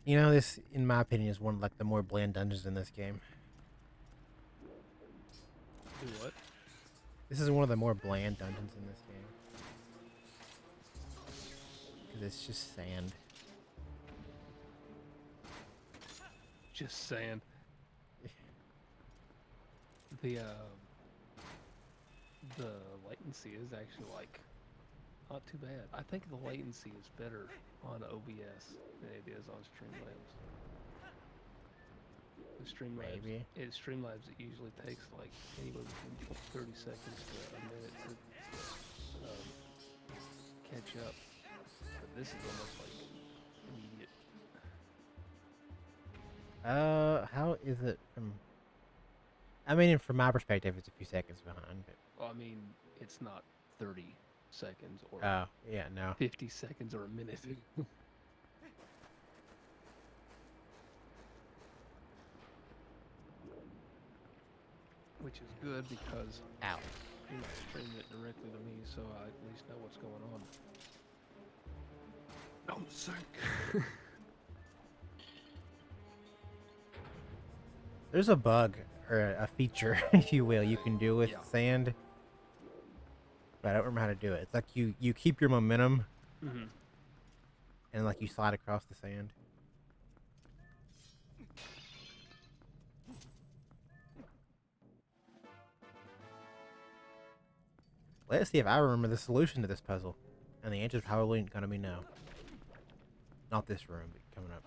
You know, this, in my opinion, is one of like the more bland dungeons in this game. Do what? This is one of the more bland dungeons in this game because it's just sand. Just saying. The the latency is actually like not too bad. I think the latency is better on OBS than it is on Streamlabs. The Maybe. Streamlabs it usually takes like anywhere between 30 seconds to a minute to um, catch up. But this is almost like immediate. How is it from? I mean, from my perspective, it's a few seconds behind, but Well, I mean, it's not 30 seconds or oh yeah, no. 50 seconds or a minute. Which is good because Ow. you're not streaming it directly to me, so I at least know what's going on. Don't sink. There's a bug or a feature, if you will, you can do with sand, but I don't remember how to do it. It's like you keep your momentum, and like you slide across the sand. Let's see if I remember the solution to this puzzle, and the answer's probably gonna be no. Not this room, but coming up.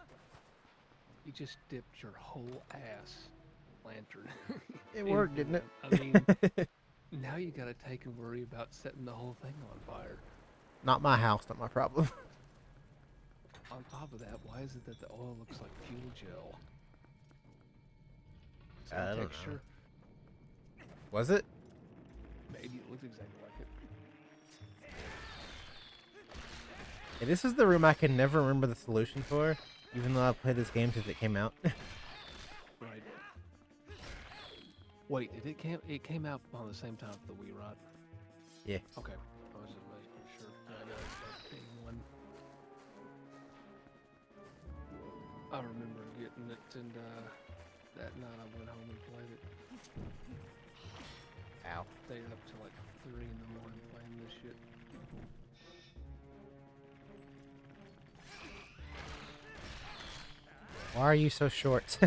You just dipped your whole ass lantern. It worked, didn't it? I mean, now you gotta take and worry about setting the whole thing on fire. Not my house, not my problem. On top of that, why is it that the oil looks like fuel gel? I Same don't know. texture? Was it? Maybe it looks exactly like it. Yeah, this is the room I can never remember the solution for, even though I've played this game since it came out. Right. Wait, it came out on the same time for the Wii, right? Yeah. Okay. I was just making sure. I got that thing one. I remember getting it, and that night I went home and played it. Ow. Stayed up till like 3 in the morning playing this shit. Why are you so short?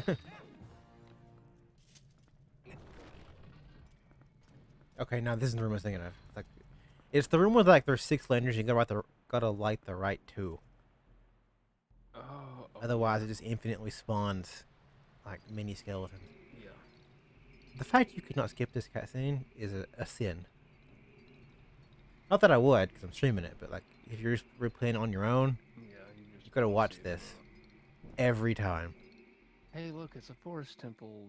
Okay, now this is the room I was thinking of. It's the room with like there's 6 lanterns. You gotta light the right 2. Oh. Otherwise, it just infinitely spawns like mini skeletons. Yeah. The fact you could not skip this cutscene is a sin. Not that I would, because I'm streaming it, but like if you're just replaying on your own, Yeah, you gotta watch this every time. Hey, look, it's a forest temple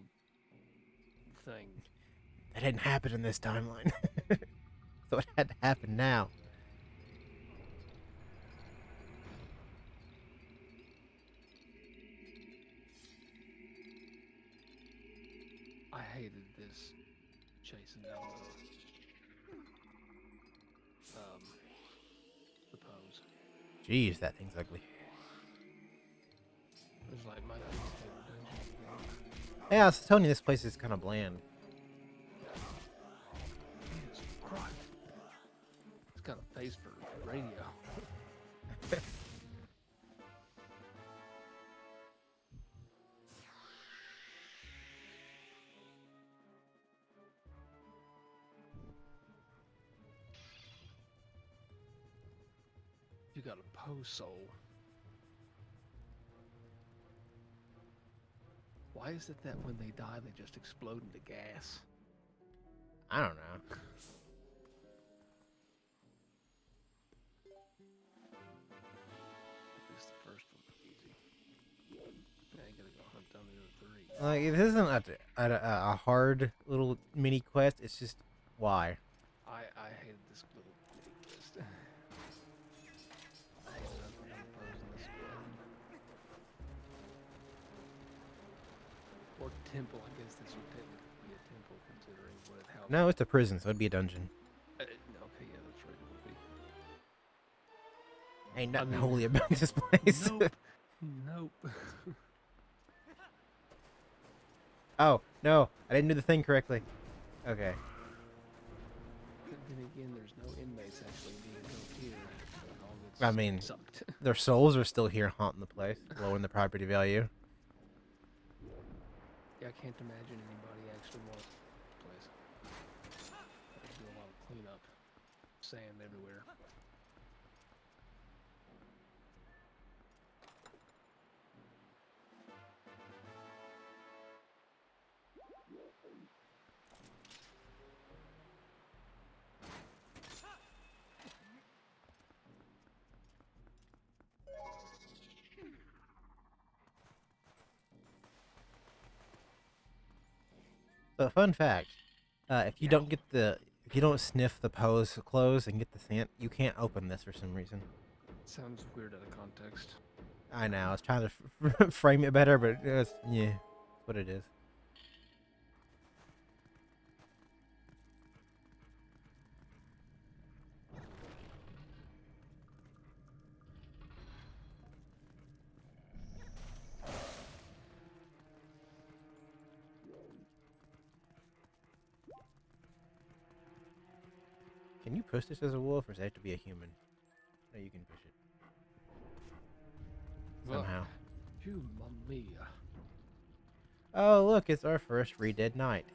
thing. That didn't happen in this timeline, so it had to happen now. I hated this chasing down the pose. Jeez, that thing's ugly. It was like my least favorite dungeon game. Yeah, I was telling you this place is kind of bland. Jesus Christ. It's got a face for radio. You got a pose soul. Why is it that when they die, they just explode into gas? I don't know. At least the first one was easy. Now you gotta go hunt down the other 3. Like, it isn't a hard little mini quest. It's just why. I hated this little mini quest. I hated that pose in this game. Or temple, I guess this would technically be a temple considering how... No, it's a prison, so it'd be a dungeon. Okay, yeah, that's right, it would be. Ain't nothing holy about this place. Nope. Nope. Oh, no. I didn't do the thing correctly. Okay. But then again, there's no inmates actually being built here. It all I gets mean, sucked. their souls are still here haunting the place, lowering the property value. Yeah, I can't imagine anybody actually wants this place. They do a lot of cleanup. Sand everywhere. So, fun fact: if you don't sniff the pose clothes and get the sand, you can't open this for some reason. Sounds weird out of context. I know. I was trying to frame it better, but it's what it is. Can you push this as a wolf, or does it have to be a human? No, you can push it somehow. Mamma mia. Oh, look, it's our first Re-Dead night.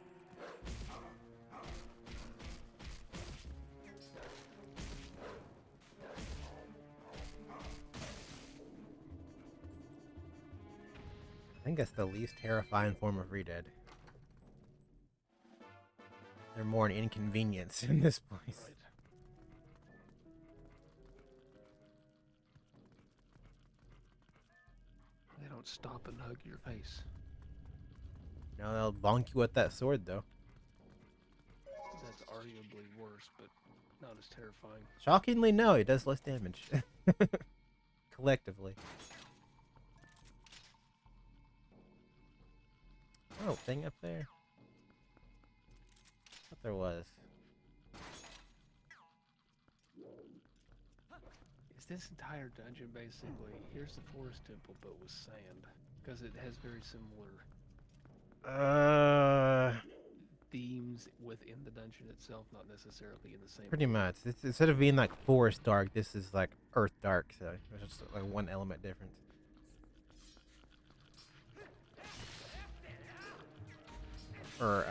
I think that's the least terrifying form of Re-Dead. They're more an inconvenience in this place. Right. They don't stop and hug your face. No, they'll bonk you with that sword, though. That's arguably worse, but not as terrifying. Shockingly, no, it does less damage. Collectively. Oh, thing up there? I thought there was. Is this entire dungeon basically, here's the forest temple but with sand? Because it has very similar themes within the dungeon itself, not necessarily in the same Pretty room. much. It's, instead of being like forest dark, this is like earth dark, so there's just like one element difference. Or,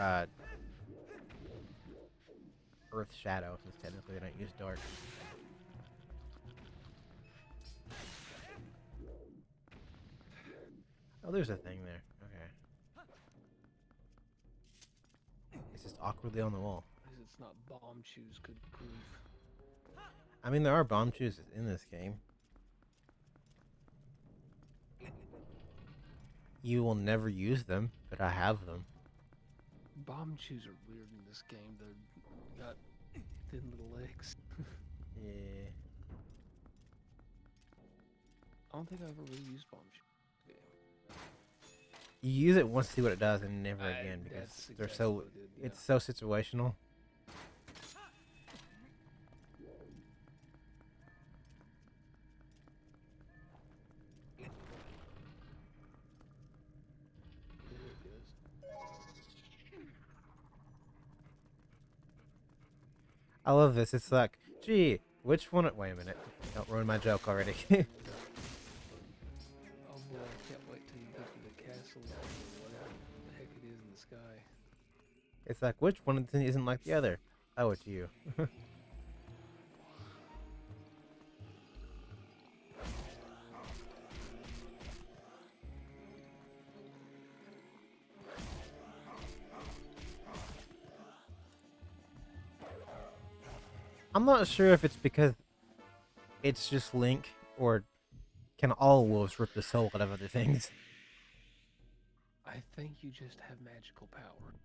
earth shadow, since technically they don't use dark. Oh, there's a thing there. Okay. It's just awkwardly on the wall. At least it's not bomb shoes, good grief. I mean, there are bomb shoes in this game. You will never use them, but I have them. Bomb shoes are weird in this game. They're got thin little legs. Yeah. I don't think I've ever really used bomb shoes in this game. You use it once to see what it does, and never again because That's they're exactly so. what I did, yeah. It's so situational. There it is. I love this. It's like, gee, which one? Wait a minute. Don't ruin my joke already. Oh boy, I can't wait till you get to the castle or whatever the heck it is in the sky. It's like, which one isn't like the other? Oh, it's you. I'm not sure if it's because it's just Link, or can all wolves rip the soul out of other things? I think you just have magical power.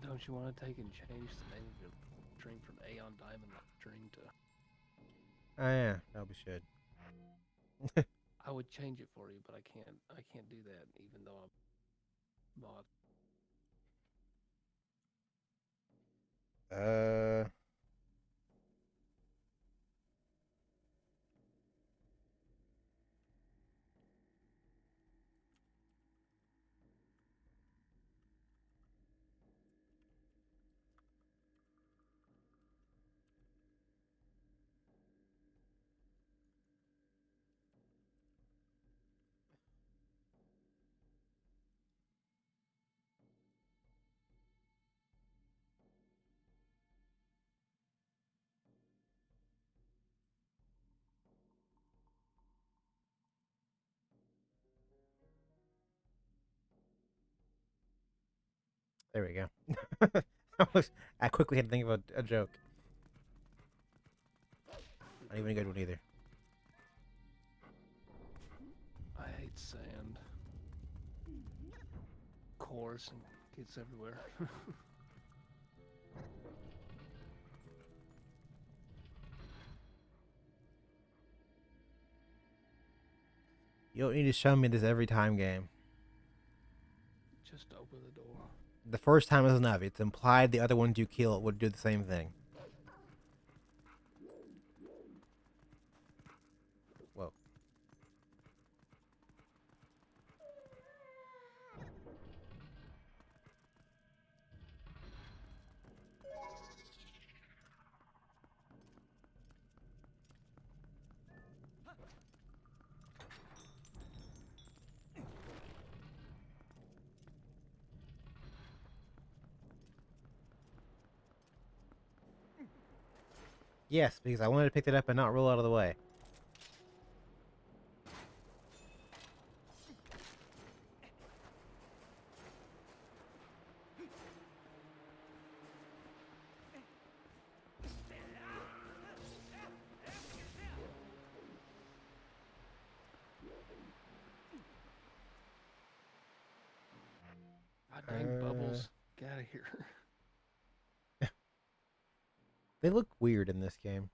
Don't you want to take and change the name of your string from Aeon Diamond string to... Oh yeah, probably should. I would change it for you, but I can't do that even though I'm mod. Uh, there we go. I quickly had to think of a joke. Not even a good one either. I hate sand. Coarse and gets everywhere. You don't need to show me this every time, game. Just open the door. The first time is enough. It's implied the other ones you kill would do the same thing. Whoa. Yes, because I wanted to pick it up and not roll out of the way. God dang bubbles. Get out of here. They look weird in this game.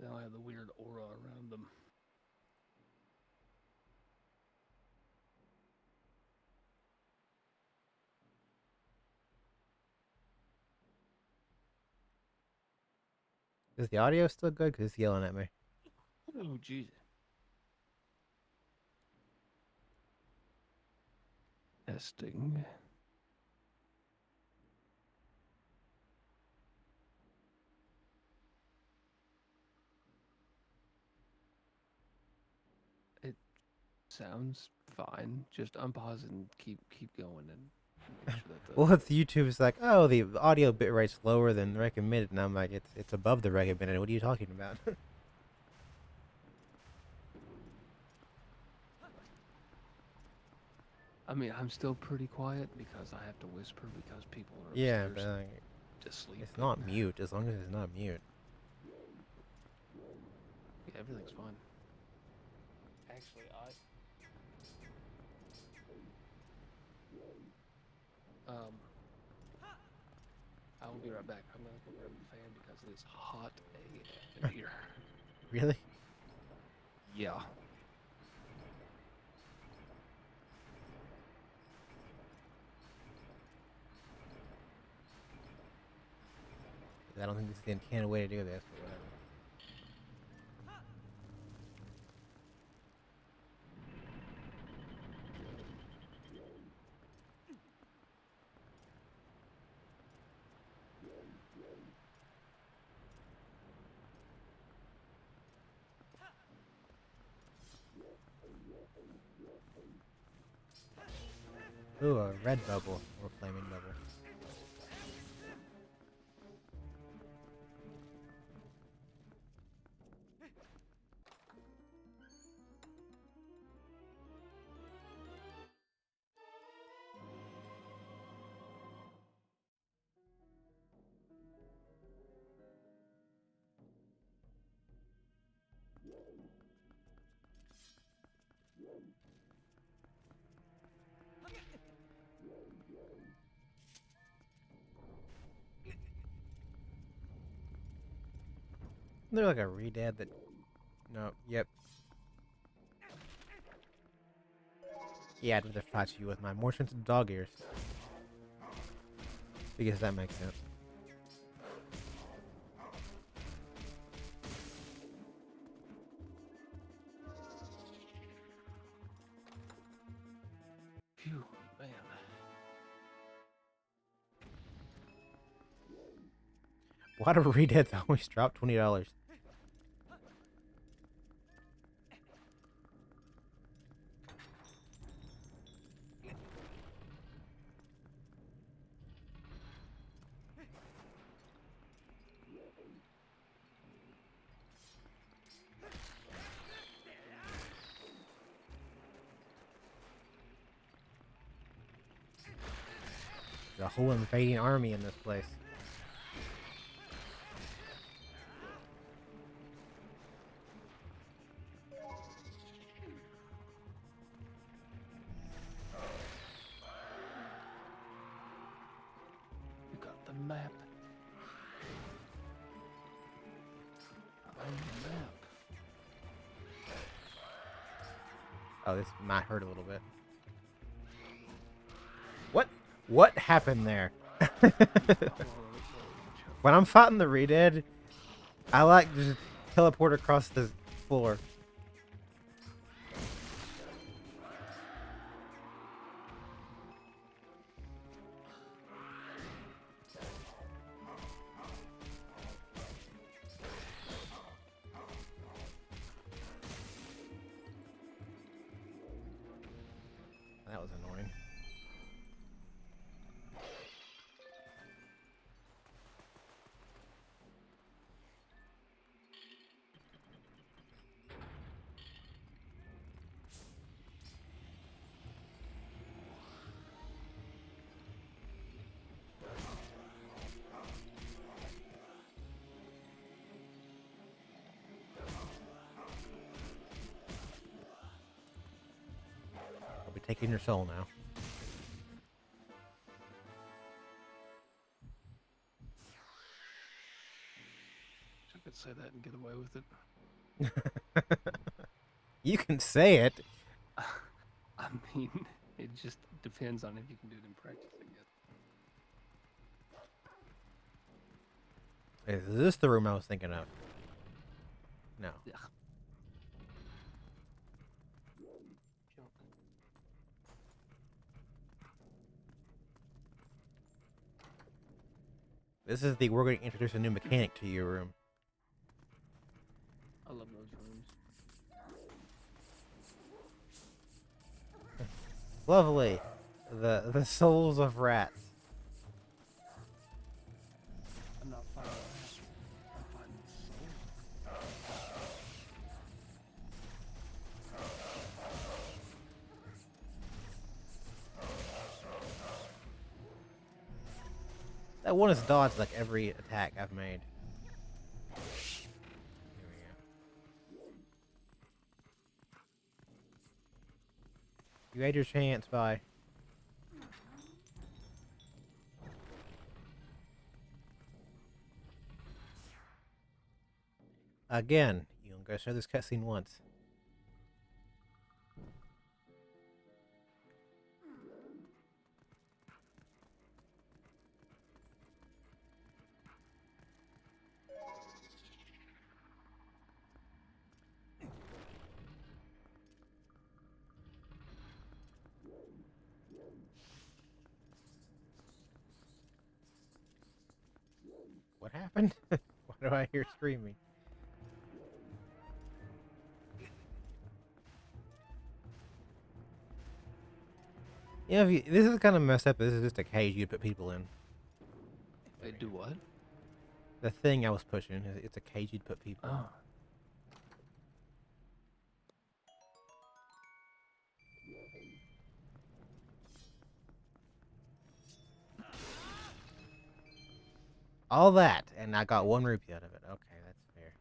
They all have the weird aura around them. Is the audio still good? Because it's yelling at me. Oh, Jesus. Testing. It sounds fine. Just unpause and keep going and make sure that the Well, it's YouTube's like, oh, the audio bit rate's lower than recommended, and I'm like, it's above the recommended. What are you talking about? I mean, I'm still pretty quiet because I have to whisper because people are Yeah, upstairs but asleep. it's not mute as long as it's not mute. Yeah, everything's fine. Actually, I will be right back. I'm gonna go grab the fan because it is hot AF in here. Really? Yeah. I don't think this is the intended way to do this, but whatever. Ooh, a red bubble or flaming bubble. They're like a redad that. No, yep. Yeah, I'd rather fight you with my more sensitive dog ears. Because that makes sense. Phew, man. Why do Redeads always drop $20? There's a whole invading army in this place. You got the map. I'm the map. Oh, this might hurt a little bit. What happened there? When I'm fighting the Redead, I like to just teleport across the floor. That was annoying. I'll be taking your soul now. I could say that and get away with it. You can say it. I mean, it just depends on if you can do it in practice, I guess. Is this the room I was thinking of? No. Yeah. Jump. This is the we're going to introduce a new mechanic to your room. I love those rooms. Lovely. The souls of rats. I'm not finding that. I'm finding soul. That one is dodged like every attack I've made. Here we go. You had your chance, bye. Again, you can go show this cutscene once. What happened? Why do I hear screaming? Yeah, this is kind of messed up. This is just a cage you put people in. They do what? The thing I was pushing, it's a cage you'd put people in. Oh. All that, and I got 1 rupee out of it. Okay, that's fair.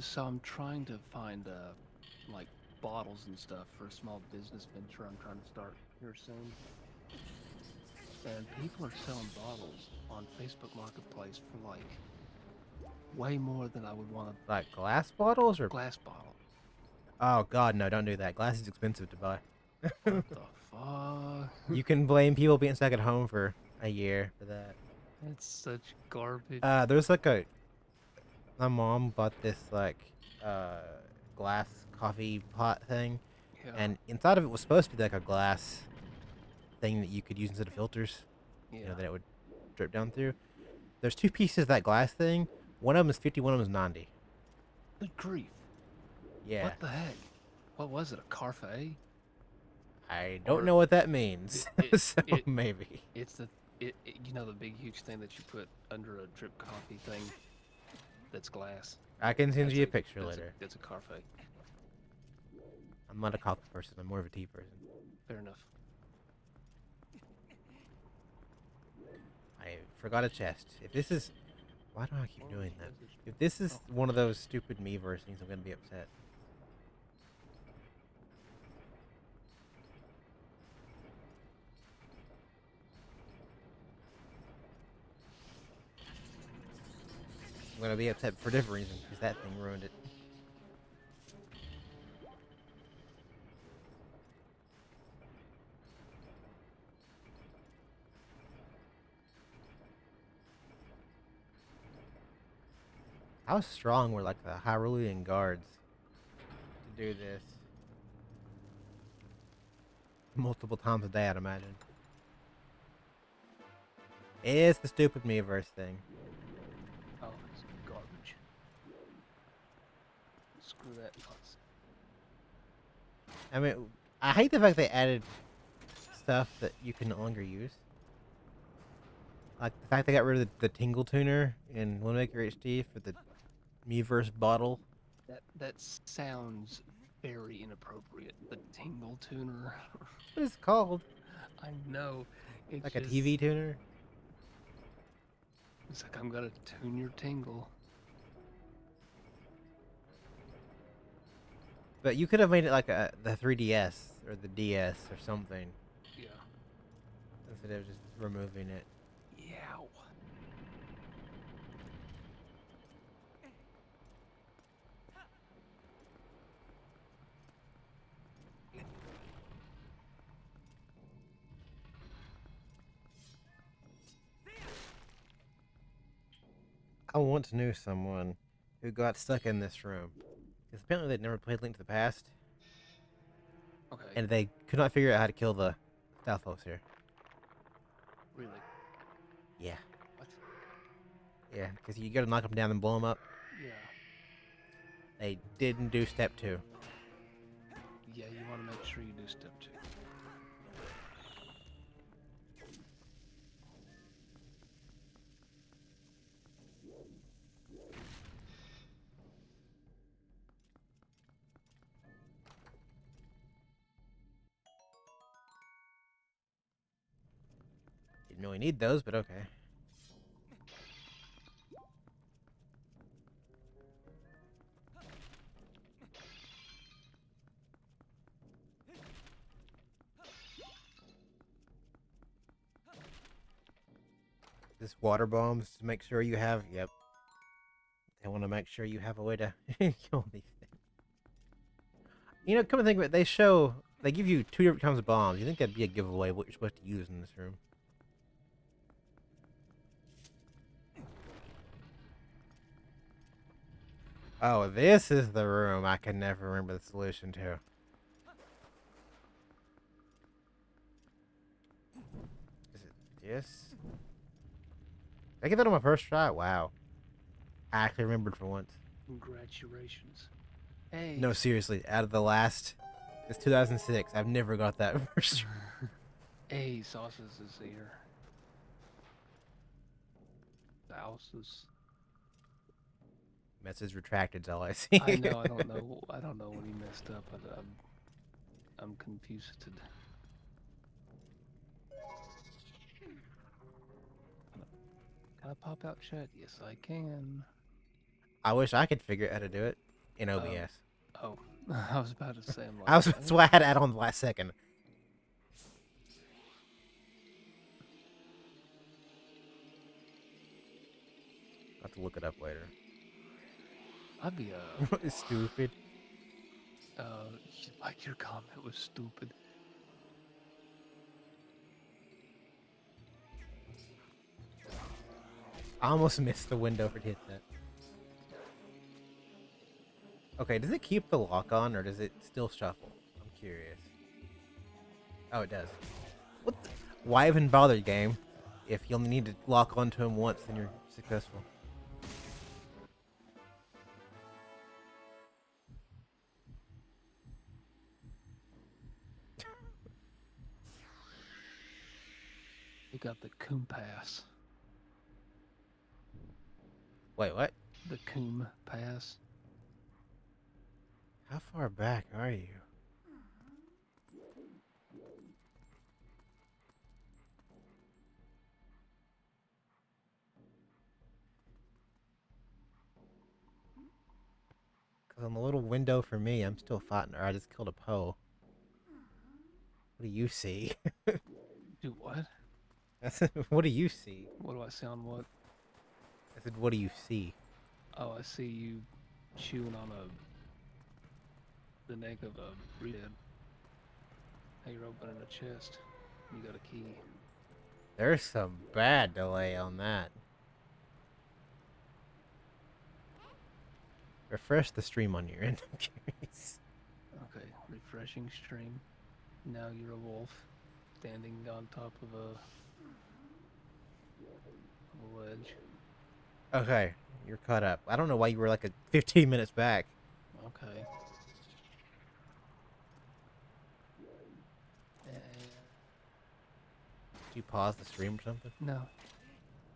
So I'm trying to find like bottles and stuff for a small business venture I'm trying to start here soon. And people are selling bottles on Facebook Marketplace for like way more than I would want a Like glass bottles or? glass bottle. Oh God, no! Don't do that. Glass is expensive to buy. What the fuck? You can blame people being stuck at home for a year for that. That's such garbage. There's like a my mom bought this like uh glass coffee pot thing, Yeah, and inside of it was supposed to be like a glass thing that you could use instead of filters. You know yeah. that it would drip down through. There's two pieces of that glass thing. One of them is 50, one of them is 90. Good grief. Yeah, What the heck? What was it? A Carfe? I don't Or know what that means. it So it maybe it's you know the big huge thing that you put under a drip coffee thing that's glass. I can send That's you a a picture that's a later. that's a Carfe. I'm not a coffee person. I'm more of a tea person. Fair enough. I forgot a chest. If this is, why do I keep doing that? If this is Oh, one of those stupid Miiverse things, I'm gonna be upset. I'm gonna be upset for a different reason because that thing ruined it. How strong were like the Hyrulean guards to do this multiple times a day? I'd imagine. It's the stupid Miiverse thing. oh, it's garbage. Screw that nonsense. I mean, I hate the fact they added stuff that you can no longer use. Like the fact they got rid of the Tingle Tuner in Windmaker HD for the Miiverse bottle. That sounds very inappropriate. The tingle tuner. What is it called? I know. It's Like a just TV tuner? it's like I'm gonna tune your tingle. But you could have made it like the 3DS or the DS or something Yeah. instead of just removing it. Yeah. I once knew someone who got stuck in this room. Because apparently they'd never played Link to the Past, Okay. and they could not figure out how to kill the Stalfos here. Really? Yeah. What? Yeah, because you gotta knock them down and blow them up. Yeah. They didn't do step 2. Yeah, you want to make sure you do step 2. Didn't really need those, but okay. This water bombs to make sure you have. Yep. They want to make sure you have a way to kill these things. You know, come to think of it, they give you 2 different kinds of bombs. You think that'd be a giveaway of what you're supposed to use in this room? Oh, this is the room I can never remember the solution to. Is it this? Did I get that on my first try? Wow. I actually remembered for once. Congratulations. Hey. No, seriously, out of the last... It's 2006. I've never got that first try. Hey, sauces is here. Sauces. Message retracted is all I see. I know. I don't know. I don't know when he messed up. I'm confused. Can I pop out chat? Yes, I can. I wish I could figure out how to do it in OBS. Oh, I was about to say. I'm like, That's why I had to add on the last second. I'll have to look it up later. I'd be Stupid. like your comment was stupid. I almost missed the window for to hit that. Okay, does it keep the lock on or does it still shuffle? I'm curious. Oh, it does. What the? Why even bother, game? If you only need to lock onto him once, then you're successful. You got the Coom Pass. Wait, what? The Coom Pass. How far back are you? Because on the little window for me, I'm still fighting her. I just killed a Poe. What do you see? Do what? I said, what do you see? What do I sound what? I said, what do you see? Oh, I see you chewing on the neck of a redhead. Hey, you're opening a chest. You got a key. There's some bad delay on that. Refresh the stream on your end, I'm curious. Okay, refreshing stream. Now you're a wolf, standing on top of a ledge. Okay, you're caught up. I don't know why you were like 15 minutes back. Okay. Did you pause the stream or something? No.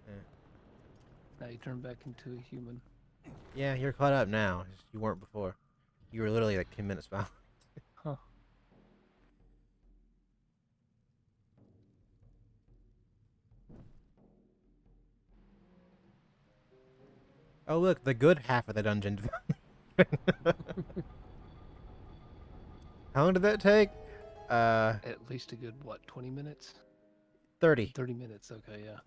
Yeah. Now you turn back into a human. Yeah, you're caught up now. You weren't before. You were literally like 10 minutes behind. Huh. Oh, look, the good half of the dungeon. How long did that take? At least a good, what, 20 minutes? 30. 30 minutes, okay, yeah.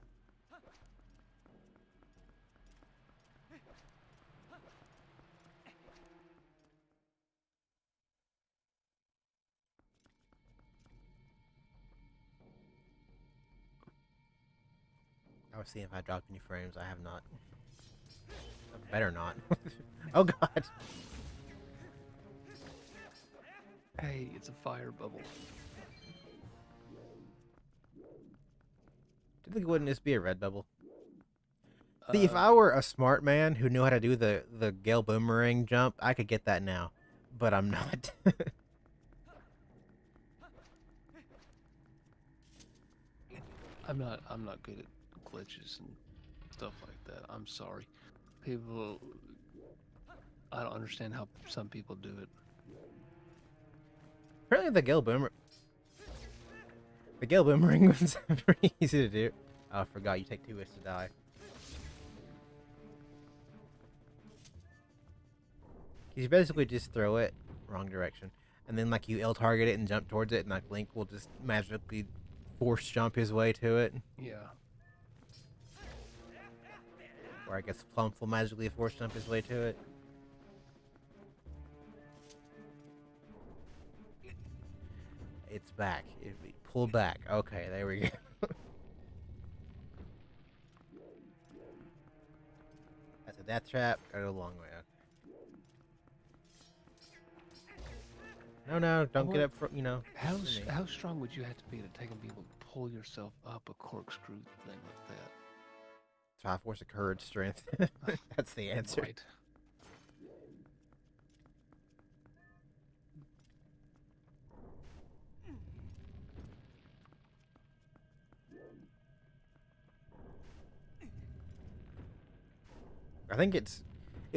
I was seeing if I dropped any frames. I have not. I better not. Oh, God. Hey, it's a fire bubble. Typically, wouldn't this be a red bubble? See, if I were a smart man who knew how to do the Gale Boomerang jump, I could get that now. But I'm not. I'm not good at glitches and stuff like that. I'm sorry. People, I don't understand how some people do it. Apparently the Gale Boomerang was pretty easy to do. Oh, I forgot you take 2 hits to die. You basically just throw it wrong direction, and then like you L target it and jump towards it, and like Link will just magically force jump his way to it. Yeah. Or I guess Plump will magically force jump his way to it. It's back. Pull back. Okay, there we go. That's a death trap. Gotta go a long way. Okay. No, don't get up from, How strong would you have to be to take and be able to pull yourself up a corkscrew thing like that? Triforce of courage, strength. That's the answer. Right. I think it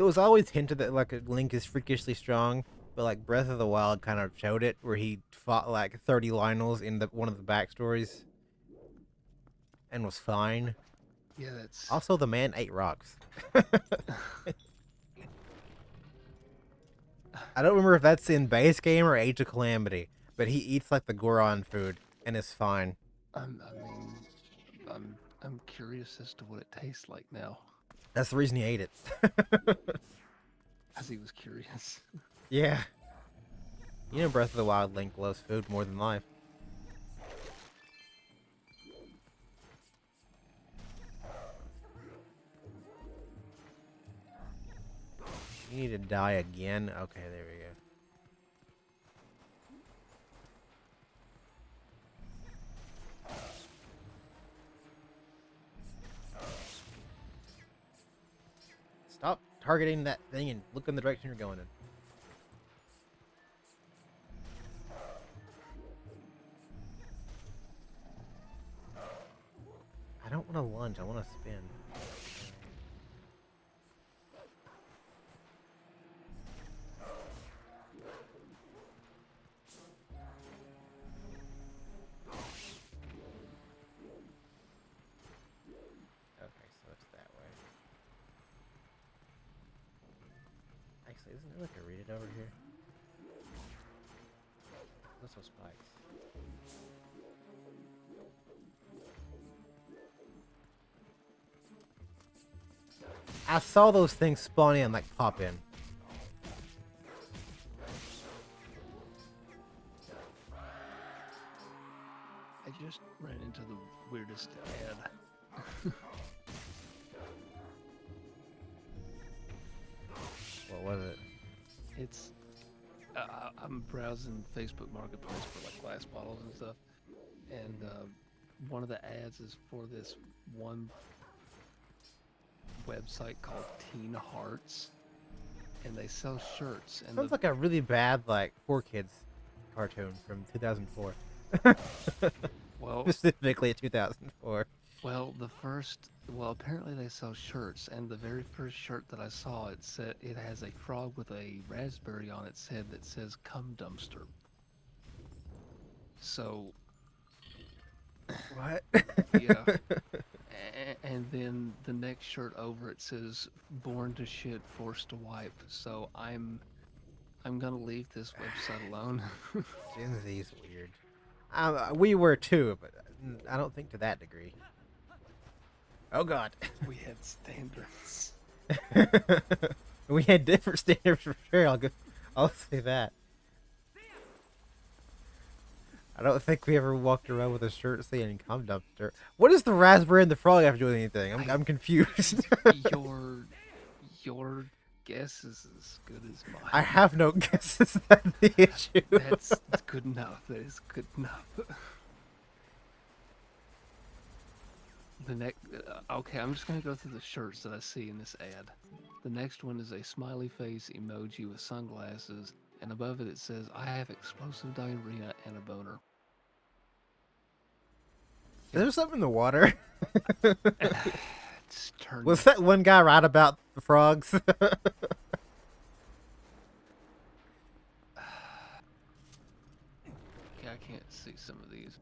was always hinted that like Link is freakishly strong, but like Breath of the Wild kind of showed it where he fought like 30 Lionels in one of the backstories and was fine. Yeah, that's Also, the man ate rocks. I don't remember if that's in base game or Age of Calamity, but he eats like the Goron food and is fine. I'm curious as to what it tastes like now. That's the reason he ate it. Because he was curious. Yeah. You know Breath of the Wild Link loves food more than life. You need to die again? Okay, there we go. Stop targeting that thing and look in the direction you're going in. I don't want to lunge, I want to spin. Okay, so it's that way. Actually, isn't there like a read it over here? Those are spikes. I saw those things spawn in, like pop in. I just ran into the weirdest ad. What was it? It's I'm browsing Facebook Marketplace for like glass bottles and stuff, and one of the ads is for this one website called Teen Hearts, and they sell shirts. And Sounds like a really bad like 4Kids cartoon from 2004. well, Specifically 2004. well, apparently they sell shirts, and the very first shirt that I saw, it has a frog with a raspberry on its head that says "Cum Dumpster." So, What? yeah. And then the next shirt over it says "Born to shit, forced to wipe." So I'm gonna leave this website alone. Gen Z's weird. We were too, but I don't think to that degree. Oh god. We had standards. We had different standards for sure. I'll say that. I don't think we ever walked around with a shirt saying "cum dumpster." What does the raspberry and the frog have to do with anything? I'm confused. Your guess is as good as mine. I have no guesses. That's the issue. That's good enough. That is good enough. Okay, I'm just gonna go through the shirts that I see in this ad. The next one is a smiley face emoji with sunglasses, and above it says, "I have explosive diarrhea and a boner." Is there something in the water? Turn Was that one guy right about the frogs? Okay, I can't see some of these.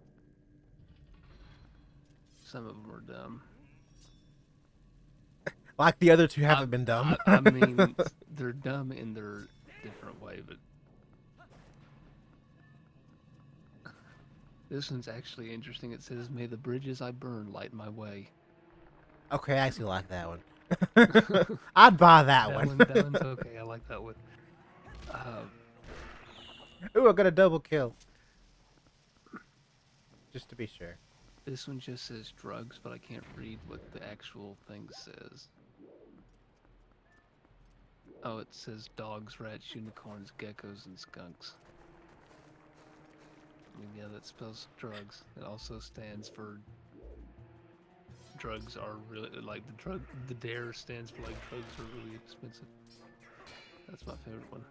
Some of them are dumb. Like the other two haven't been dumb. I mean, they're dumb in their different way, but this one's actually interesting. It says, "May the bridges I burn light my way." Okay, I actually like that one. I'd buy that one. That one's okay. I like that one. Ooh, I got a double kill. Just to be sure. This one just says drugs, but I can't read what the actual thing says. Oh, it says dogs, rats, unicorns, geckos, and skunks. I mean, yeah, that spells drugs. It also stands for drugs are really, like the dare stands for like drugs are really expensive. That's my favorite one.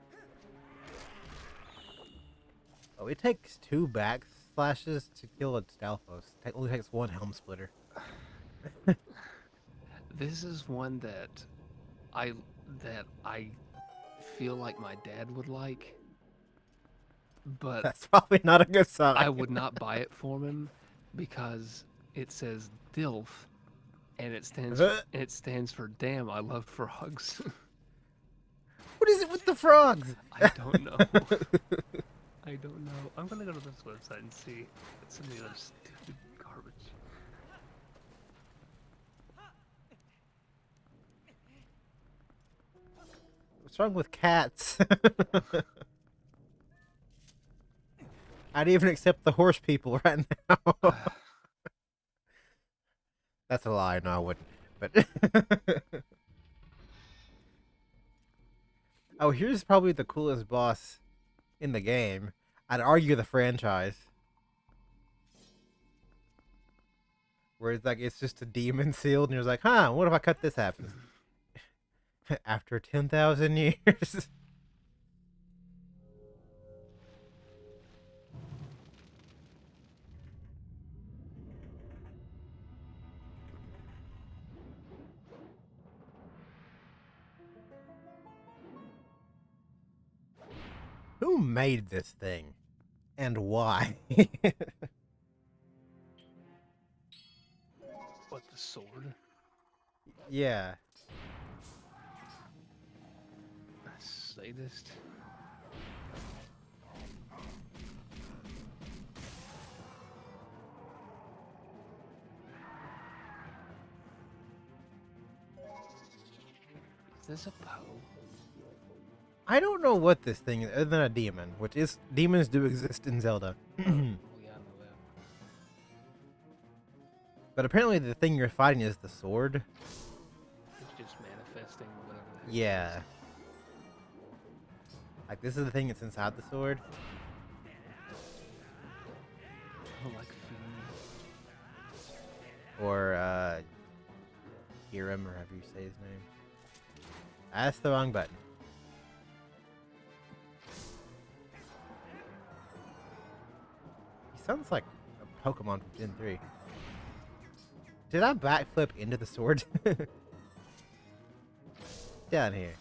Oh, it takes 2 backslashes to kill a Stalfos. It only takes 1 helm splitter. This is one that I feel like my dad would like, but That's probably not a good sign. I would not buy it for him because it says DILF, and it stands for "Damn, I love frogs." What is it with the frogs? I don't know. I don't know. I'm gonna go to this website and see some of the other stupid garbage. What's wrong with cats? I'd even accept the horse people right now. That's a lie. No, I wouldn't. But oh, here's probably the coolest boss in the game. I'd argue the franchise. Where it's like it's just a demon sealed, and you're like, huh? What if I cut this happens? After 10,000 years. Who made this thing? And why? What, the sword? Yeah. A sadist? Is this a Poe? I don't know what this thing is other than a demon, which is demons do exist in Zelda. Oh, yeah, I know that. But apparently the thing you're fighting is the sword. It's just manifesting whatever the heck it Yeah. is. Like this is the thing that's inside the sword. Oh, like Fiend. Or Hiram, or however you say his name. That's the wrong button. He sounds like a Pokemon from Gen 3. Did I backflip into the sword? Down here.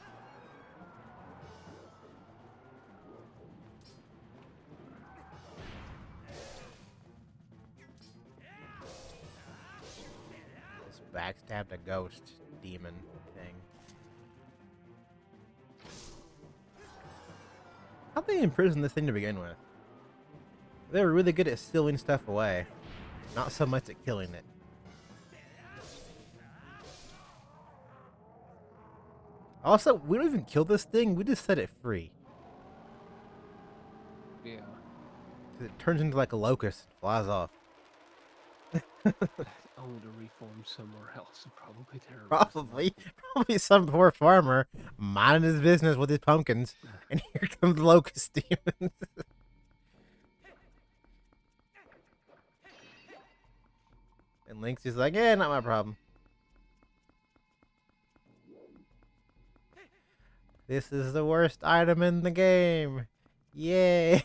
Just backstabbed a ghost demon thing. How'd they imprison this thing to begin with? They were really good at stealing stuff away. Not so much at killing it. Also, we don't even kill this thing, we just set it free. Yeah. 'Cause it turns into like a locust and flies off. Only to reform somewhere else and probably terrorize. Probably some poor farmer minding his business with his pumpkins, and here comes the locust demons. And Link's just like, yeah, not my problem. This is the worst item in the game. Yay!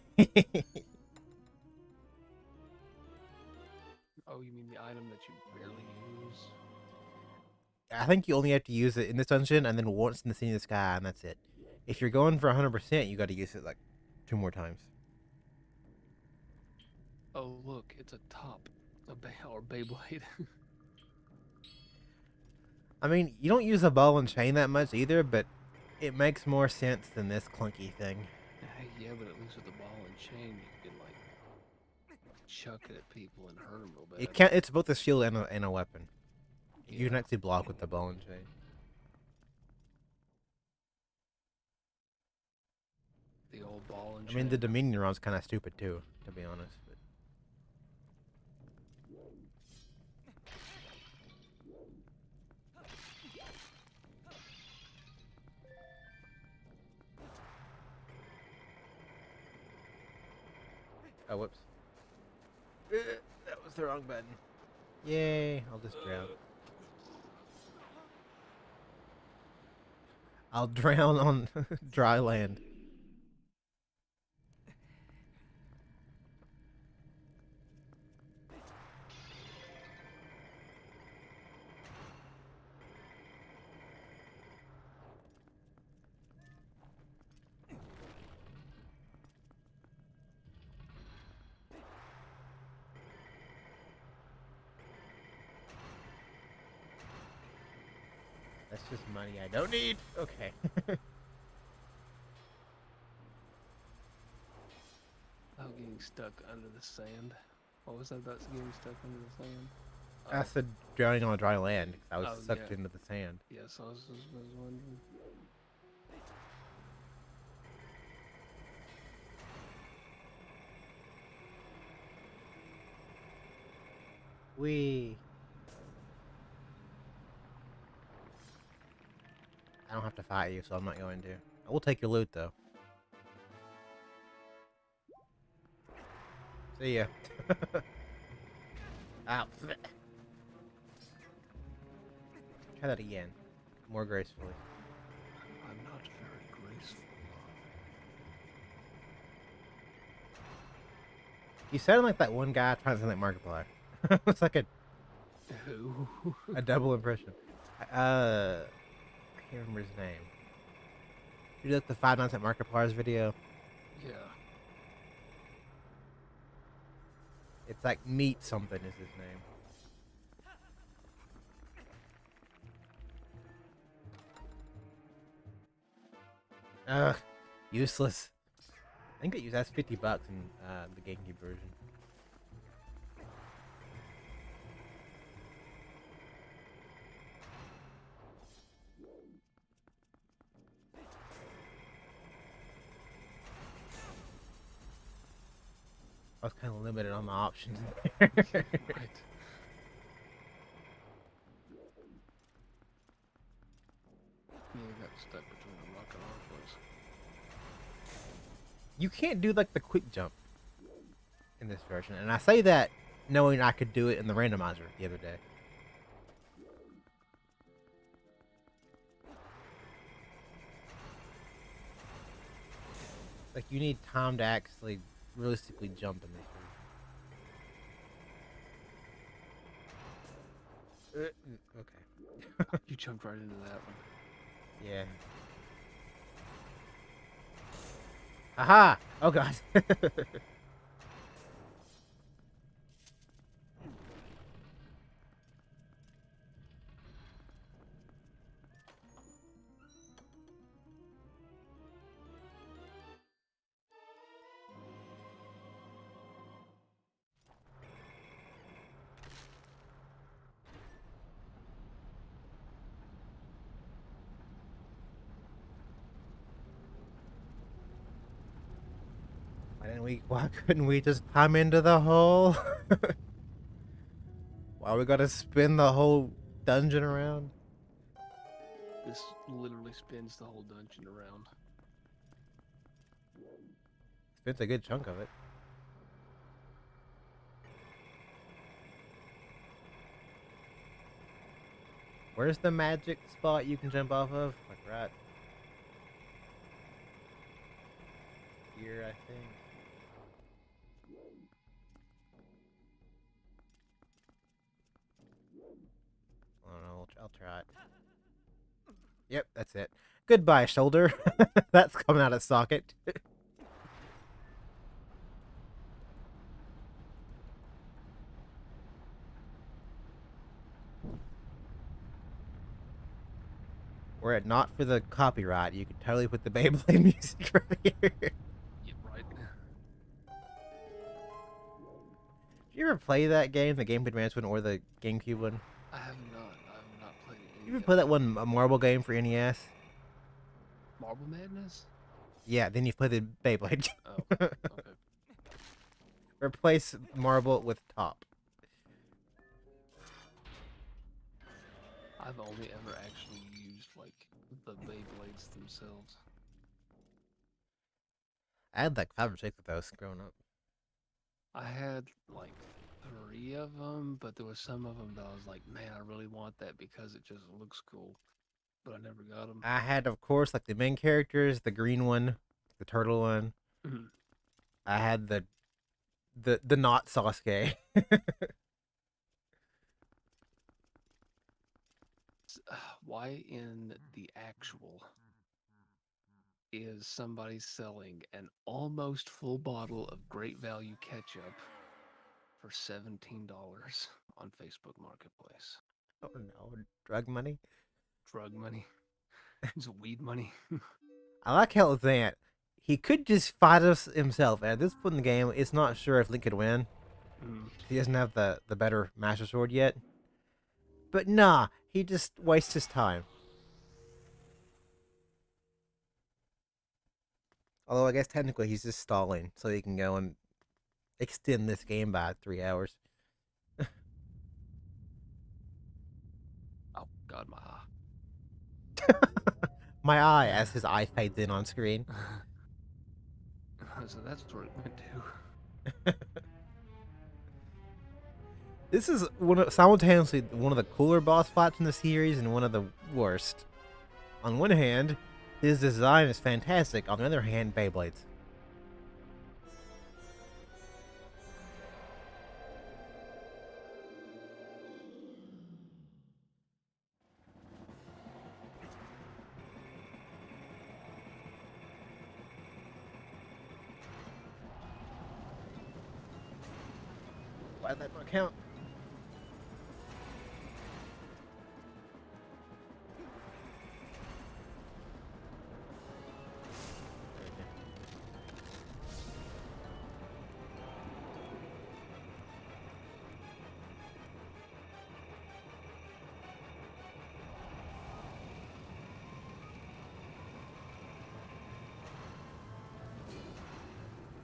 Oh, you mean the item that you barely use? I think you only have to use it in this dungeon and then once in the Sea in the Sky, and that's it. If you're going for 100%, you got to use it like 2 more times. Oh, look, it's a top. Or Beyblade. I mean, you don't use a ball and chain that much either, but it makes more sense than this clunky thing. Yeah, but at least with the ball and chain, you can, like, chuck it at people and hurt them real bad. It can't. It's both a shield and a weapon. Yeah. You can actually block with the ball and chain. The old ball and I chain. mean, the Dominion round's kind of stupid too, to be honest. But oh, whoops. That was the wrong button. Yay, I'll just drown. I'll drown on dry land. That's just money I don't need. Okay. Oh, getting stuck under the sand. What was that about getting stuck under the sand? I said drowning on a dry land because I was Oh, sucked yeah. into the sand. Yes, I was wondering. We. I don't have to fight you, so I'm not going to. I will take your loot though. See ya. Ow. Try that again. More gracefully. I'm not very graceful. You sound like that one guy trying to sound like Markiplier. It's like Who? a double impression. I can't remember his name. You did the Five Nights at Markiplier's video. Yeah. It's like Meat something is his name. Ugh, useless. I think that's $50 in the GameCube version. I was kind of limited on the options. Right. Yeah, I got stuck between a rock and a hard place. You can't do like the quick jump in this version, and I say that knowing I could do it in the randomizer the other day. Like you need time to actually realistically jump in this version. Okay. You jumped right into that one. Yeah. Aha! Oh god. Why couldn't we just climb into the hole? Why we gotta spin the whole dungeon around? This literally spins the whole dungeon around. Spins a good chunk of it. Where's the magic spot you can jump off of? Like right here, I think. I don't know. I'll try it. Yep, that's it. Goodbye, shoulder. That's coming out of socket. Were it not for the copyright, you could totally put the Beyblade music right here. Yeah, right. Did you ever play that game, the Game Boy Advance one or the GameCube one? I have not played any. You ever play that one, a marble game for NES? Marble Madness? Yeah, then you play the Beyblade. Oh, okay. Replace marble with top. I've only ever actually used, like, the Beyblades themselves. I had like 5 or 6 of those growing up. I had, like, 3 of them, but there was some of them that I was like, man, I really want that because it just looks cool. But I never got them. I had, of course, like the main characters, the green one, the turtle one. I had the not Sasuke. Why in the actual is somebody selling an almost full bottle of great value ketchup for $17 on Facebook Marketplace? Oh no, drug money. Drug money. It's weed money. I like how it's that he could just fight us himself. And at this point in the game, it's not sure if Link could win. He doesn't have the better Master Sword yet. But nah, he just wastes his time. Although I guess technically he's just stalling so he can go and extend this game by 3 hours. God, my eye. My eye, as his eye fades in on screen. So that's what it went to. This is simultaneously one of the cooler boss fights in the series and one of the worst. On one hand, his design is fantastic. On the other hand, Beyblades. Why did that not count?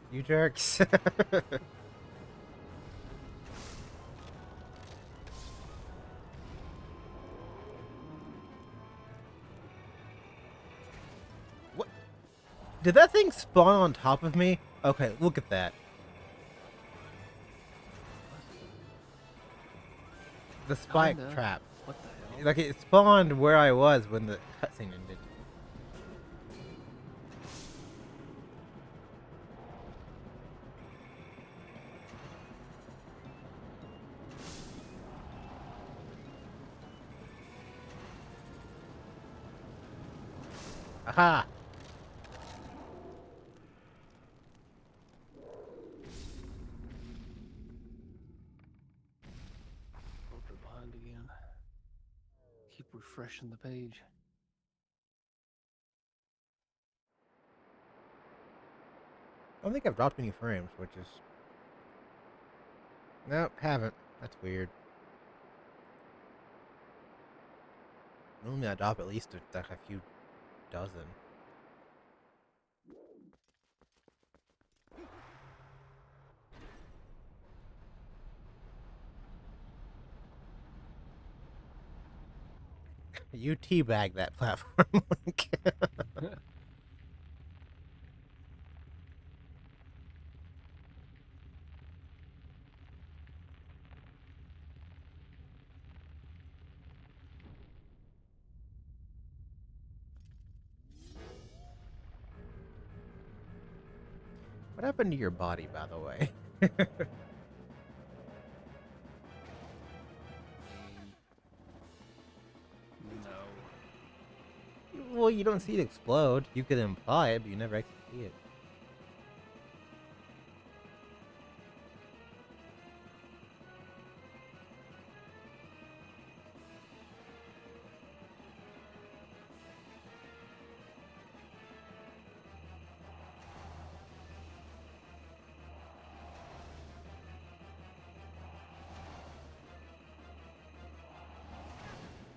You jerks. What? Did that thing spawn on top of me? Okay, look at that. The spike Kinda. trap. What the hell? Like, it spawned where I was when the cutscene ended. Aha! Oh, they're behind again. Keep refreshing the page. I don't think I've dropped any frames, which is... Nope, haven't. That's weird. Normally I drop at least like a few dozen. You teabag that platform. What happened to your body, by the way? No. Well, you don't see it explode. You could imply it, but you never actually see it.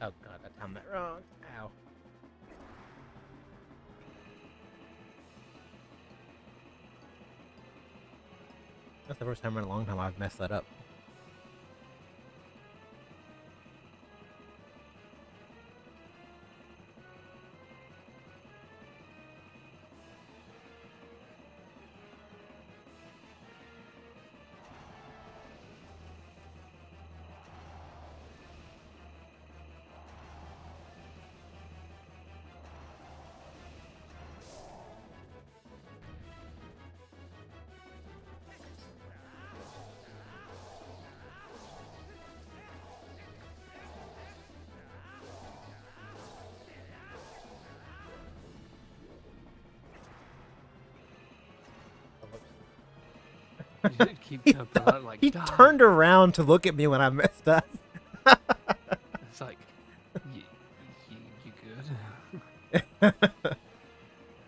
Oh god, I timed that wrong. Ow. That's the first time in a long time I've messed that up. You did keep jumping out like He die. turned around to look at me when I messed up. It's like, you good?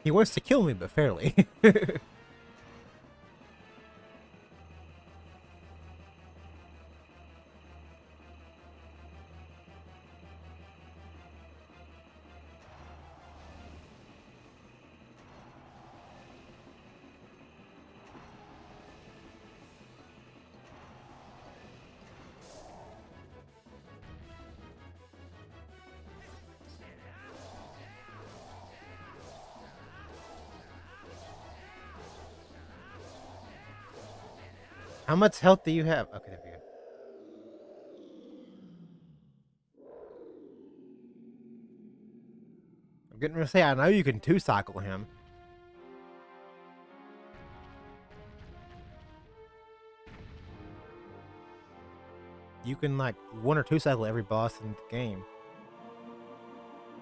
He wants to kill me, but fairly. How much health do you have? Okay, there we go. I'm getting ready to say, I know you can two cycle him. You can like one or two cycle every boss in the game.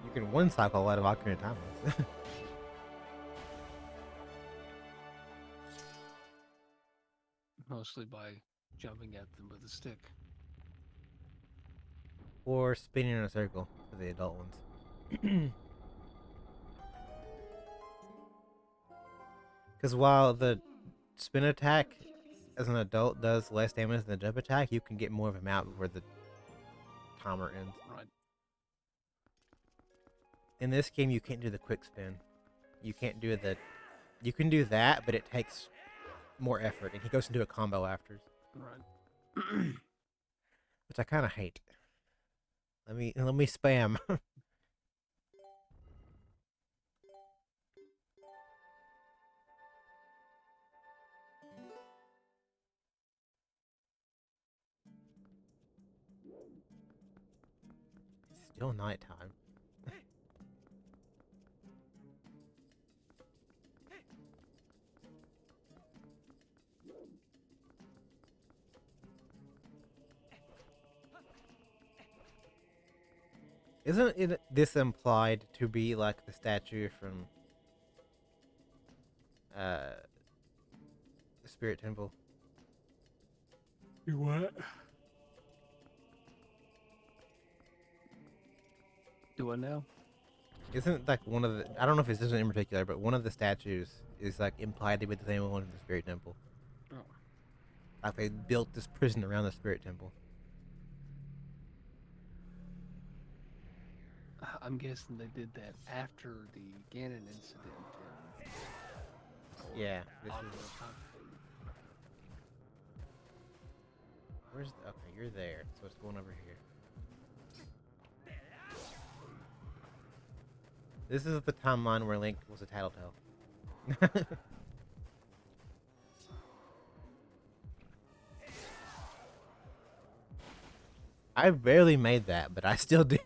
You can one cycle a lot of Ocarina of Time. Mostly by jumping at them with a stick. Or spinning in a circle for the adult ones. Because while the spin attack as an adult does less damage than the jump attack, you can get more of them out before the timer ends. Right. In this game, you can't do the quick spin. You can't do the. You can do that, but it takes more effort, and he goes into a combo after, Right. which I kind of hate. Let me spam. It's still nighttime. Isn't this implied to be like the statue from the Spirit Temple? You what? Do I know? Isn't like one of the? I don't know if it's this one in particular, but one of the statues is like implied to be the same one from the Spirit Temple. Oh. Like they built this prison around the Spirit Temple. I'm guessing they did that after the Ganon incident. Yeah, this And is. Where's the, okay? You're there. So it's going over here. This is the timeline where Link was a tattletale. I barely made that, but I still did.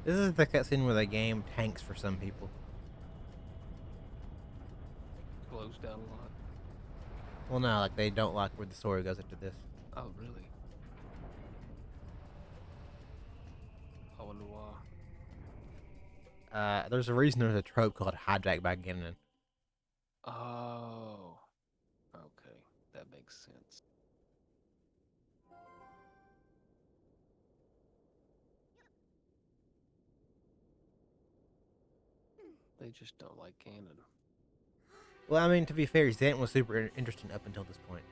This is the cutscene where the game tanks for some people. Slows down a lot. Well, no, like they don't like where the story goes after this. Oh, really? I wonder why. There's a reason there's a trope called hijack by Ganon. Oh. Okay. That makes sense. They just don't like Ganon. Well, I mean, to be fair, Zant was super interesting up until this point.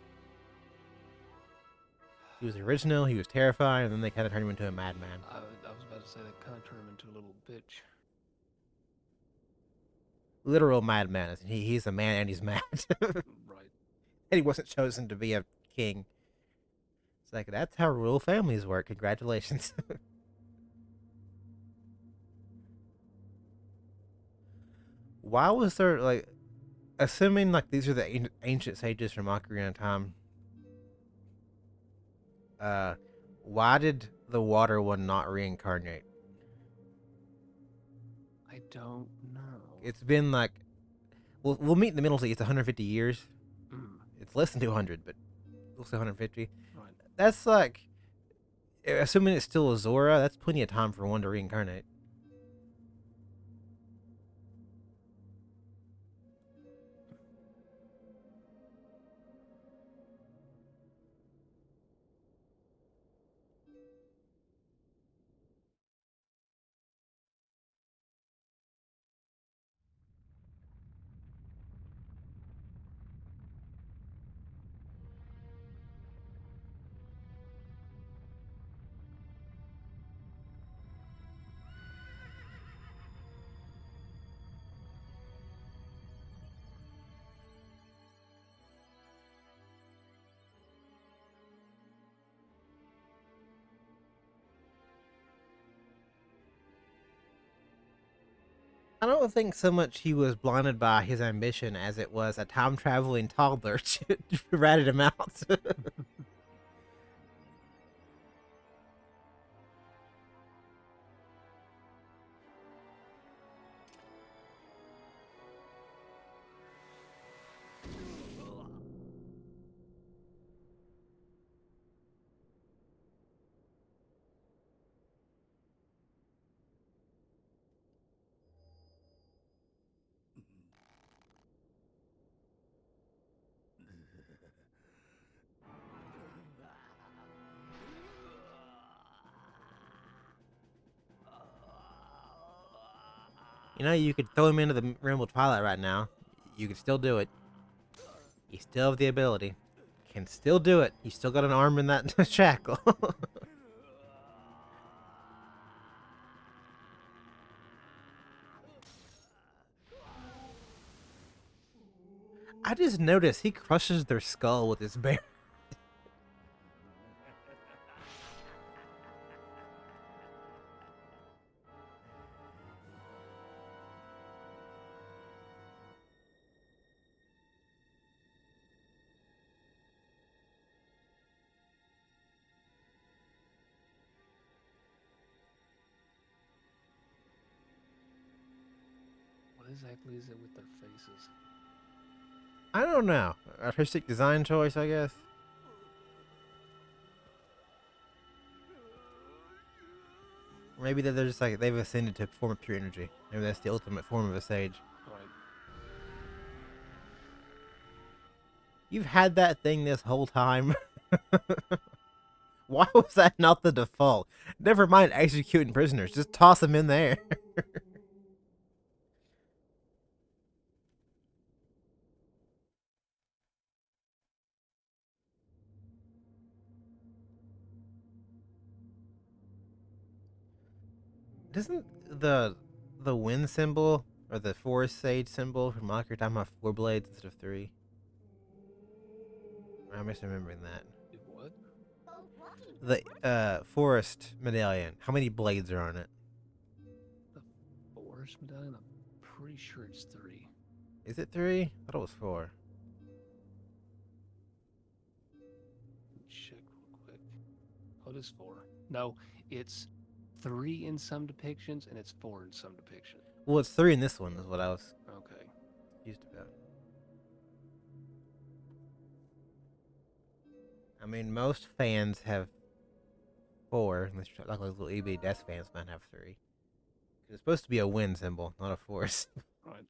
He was original, he was terrifying, and then they kind of turned him into a madman. I was about to say they kind of turned him into a little bitch. Literal madman. He's a man and he's mad. Right. And he wasn't chosen to be a king. It's like, that's how royal families work. Congratulations. Why was there, like, assuming, like, these are the ancient sages from Ocarina of Time, why did the water one not reincarnate? I don't know. It's been, like, we'll meet in the middle, so it's 150 years. Mm. It's less than 200, but we'll say 150. Right. That's, like, assuming it's still a Zora, that's plenty of time for one to reincarnate. I don't think so much he was blinded by his ambition as it was a time traveling toddler ratted him out. You know, you could throw him into the realm of Twilight right now. You could still do it. You still have the ability. Can still do it. You still got an arm in that shackle. I just noticed he crushes their skull with his bear. What exactly is it with their faces? I don't know. Artistic design choice, I guess. Maybe they're just like they've ascended to a form of pure energy. Maybe that's the ultimate form of a sage. Right. You've had that thing this whole time. Why was that not the default? Never mind executing prisoners. Just toss them in there. Doesn't the wind symbol or the forest sage symbol from Ocarina of Time have 4 blades instead of 3? I'm misremembering that. It what? The forest medallion. How many blades are on it? The forest medallion? I'm pretty sure it's 3. Is it 3? I thought it was 4. Let me check real quick. Oh, it is 4. No, it's 3 in some depictions and it's 4 in some depictions. Well, it's 3 in this one, is what I was Okay. confused about. I mean, most fans have 4, unless you're like little EB Death fans might have 3. It's supposed to be a wind symbol, not a force. Right.